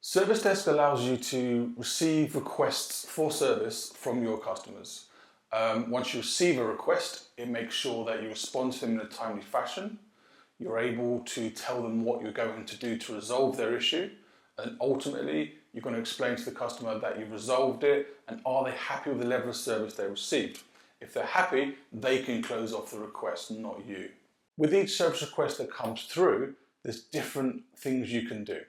Service Desk allows you to receive requests for service from your customers. Once you receive a request, it makes sure that you respond to them in a timely fashion. You're able to tell them what you're going to do to resolve their issue, and ultimately you're going to explain to the customer that you've resolved it and are they happy with the level of service they received. If they're happy, they can close off the request, not you. With each service request that comes through, there's different things you can do.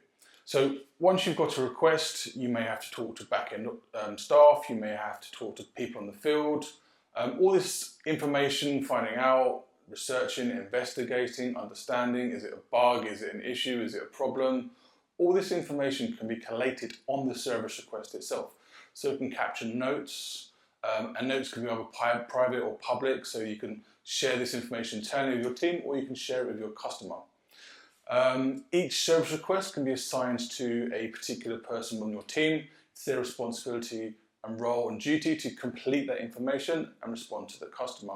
So once you've got a request, you may have to talk to back-end staff, you may have to talk to people in the field. All this information, finding out, researching, investigating, understanding, is it a bug, is it an issue, is it a problem? All this information can be collated on the service request itself. So it can capture notes, and notes can be either private or public, so you can share this information internally with your team or you can share it with your customer. Each service request can be assigned to a particular person on your team. It's their responsibility and role and duty to complete that information and respond to the customer.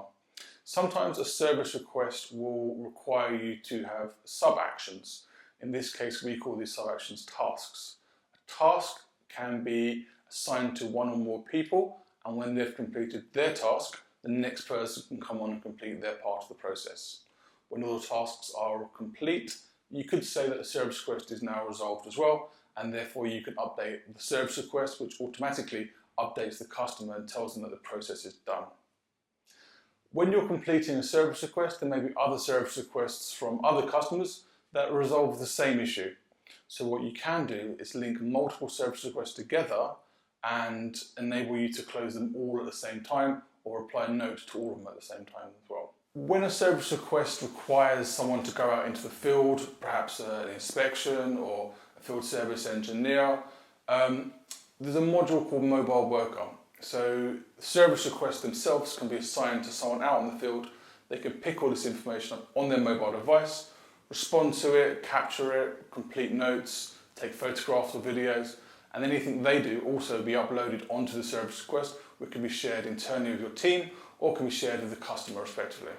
Sometimes a service request will require you to have sub-actions. In this case, we call these sub-actions tasks. A task can be assigned to one or more people, and when they've completed their task, the next person can come on and complete their part of the process. When all the tasks are complete, you could say that the service request is now resolved as well, and therefore you can update the service request, which automatically updates the customer and tells them that the process is done. When you're completing a service request, there may be other service requests from other customers that resolve the same issue. So what you can do is link multiple service requests together and enable you to close them all at the same time, or apply a note to all of them at the same time as well. When a service request requires someone to go out into the field, perhaps an inspection or a field service engineer, there's a module called Mobile Worker. So the service requests themselves can be assigned to someone out in the field. They can pick all this information up on their mobile device, respond to it, capture it, complete notes, take photographs or videos, and anything they do also be uploaded onto the service request, which can be shared internally with your team or can be shared with the customer respectively.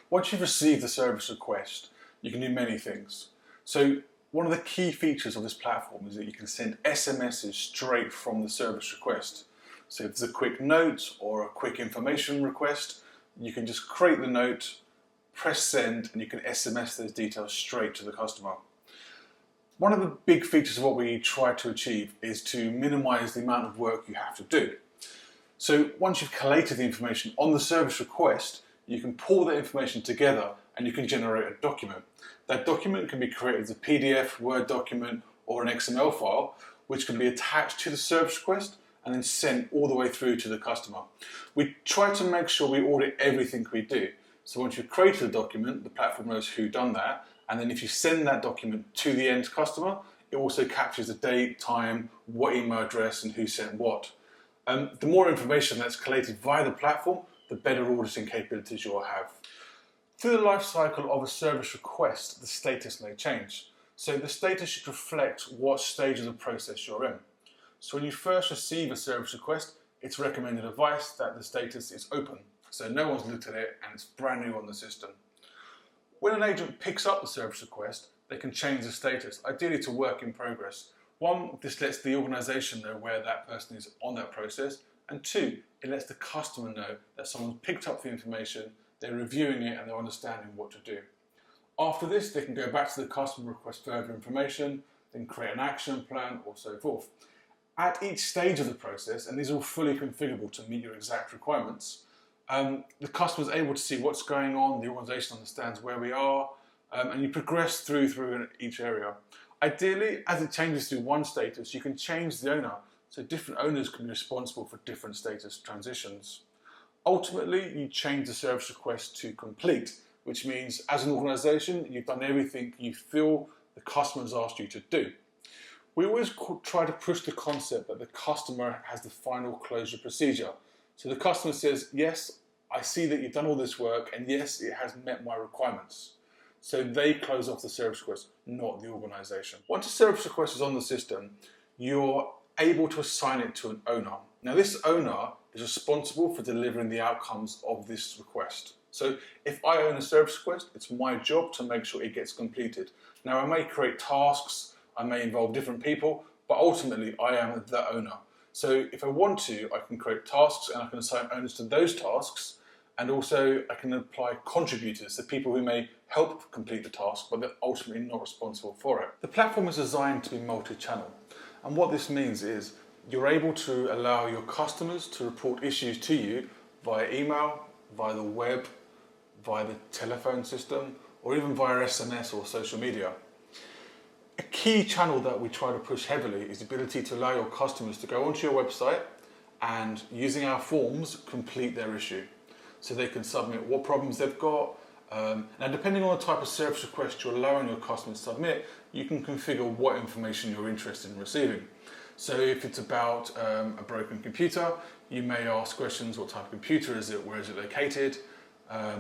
Once you've received the service request, you can do many things. So one of the key features of this platform is that you can send SMSs straight from the service request. So if there's a quick note or a quick information request, you can just create the note, press send, and you can SMS those details straight to the customer. One of the big features of what we try to achieve is to minimize the amount of work you have to do. So once you've collated the information on the service request, you can pull that information together and you can generate a document. That document can be created as a PDF, Word document, or an XML file, which can be attached to the service request and then sent all the way through to the customer. We try to make sure we audit everything we do. So once you've created a document, the platform knows who done that, and then if you send that document to the end customer, it also captures the date, time, what email address, and who sent what. The more information that's collated via the platform, the better auditing capabilities you'll have. Through the life cycle of a service request, the status may change. So the status should reflect what stage of the process you're in. So when you first receive a service request, it's recommended advice that the status is open. So no one's looked at it and it's brand new on the system. When an agent picks up the service request, they can change the status, ideally to work in progress. One, this lets the organisation know where that person is on that process, and two, it lets the customer know that someone's picked up the information, they're reviewing it and they're understanding what to do. After this, they can go back to the customer, request further information, then create an action plan or so forth. At each stage of the process, and these are all fully configurable to meet your exact requirements, the customer is able to see what's going on, the organisation understands where we are, and you progress through each area. Ideally, as it changes through one status, you can change the owner, so different owners can be responsible for different status transitions. Ultimately, you change the service request to complete, which means as an organisation, you've done everything you feel the customer has asked you to do. We always try to push the concept that the customer has the final closure procedure. So the customer says, yes, I see that you've done all this work, and yes, it has met my requirements. So they close off the service request, not the organisation. Once a service request is on the system, you're able to assign it to an owner. Now this owner is responsible for delivering the outcomes of this request. So if I own a service request, it's my job to make sure it gets completed. Now I may create tasks, I may involve different people, but ultimately I am the owner. So if I want to, I can create tasks and I can assign owners to those tasks, and also I can apply contributors, so people who may help complete the task, but they're ultimately not responsible for it. The platform is designed to be multi-channel, and what this means is you're able to allow your customers to report issues to you via email, via the web, via the telephone system, or even via SMS or social media. A key channel that we try to push heavily is the ability to allow your customers to go onto your website and, using our forms, complete their issue. So they can submit what problems they've got. Now, depending on the type of service request you're allowing your customers to submit, you can configure what information you're interested in receiving. So if it's about a broken computer, you may ask questions: what type of computer is it, where is it located,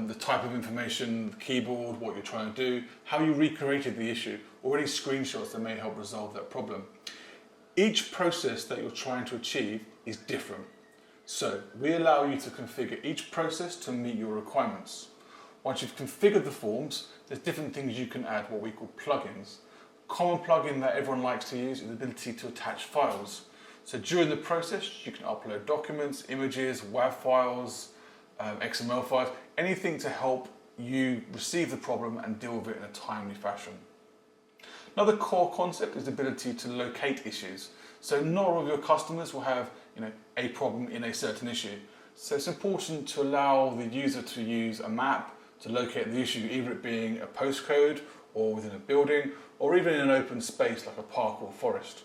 the type of information, the keyboard, what you're trying to do, how you recreated the issue, or any screenshots that may help resolve that problem. Each process that you're trying to achieve is different. So we allow you to configure each process to meet your requirements. Once you've configured the forms, there's different things you can add, what we call plugins. Common plugin that everyone likes to use is the ability to attach files. So during the process, you can upload documents, images, WAV files, XML files, anything to help you receive the problem and deal with it in a timely fashion. Another core concept is the ability to locate issues. So not all of your customers will have a problem in a certain issue. So it's important to allow the user to use a map to locate the issue, either it being a postcode or within a building, or even in an open space like a park or forest.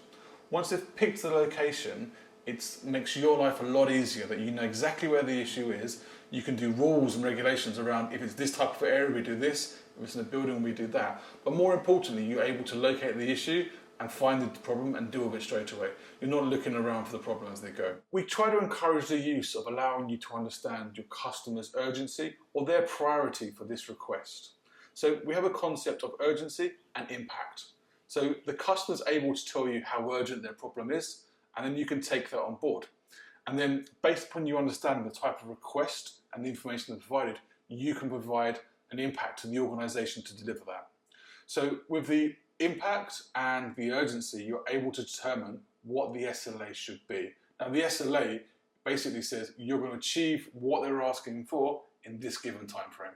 Once they've picked the location, it makes your life a lot easier, that you know exactly where the issue is. You can do rules and regulations around, if it's this type of area, we do this; if it's in a building, we do that. But more importantly, you're able to locate the issue and find the problem and deal with it straight away. You're not looking around for the problem as they go. We try to encourage the use of allowing you to understand your customer's urgency or their priority for this request. So we have a concept of urgency and impact. So the customer's able to tell you how urgent their problem is, and then you can take that on board. And then, based upon you understanding the type of request and the information that's provided, you can provide an impact to the organisation to deliver that. So with the impact and the urgency, you're able to determine what the SLA should be. Now, the SLA basically says you're going to achieve what they're asking for in this given time frame.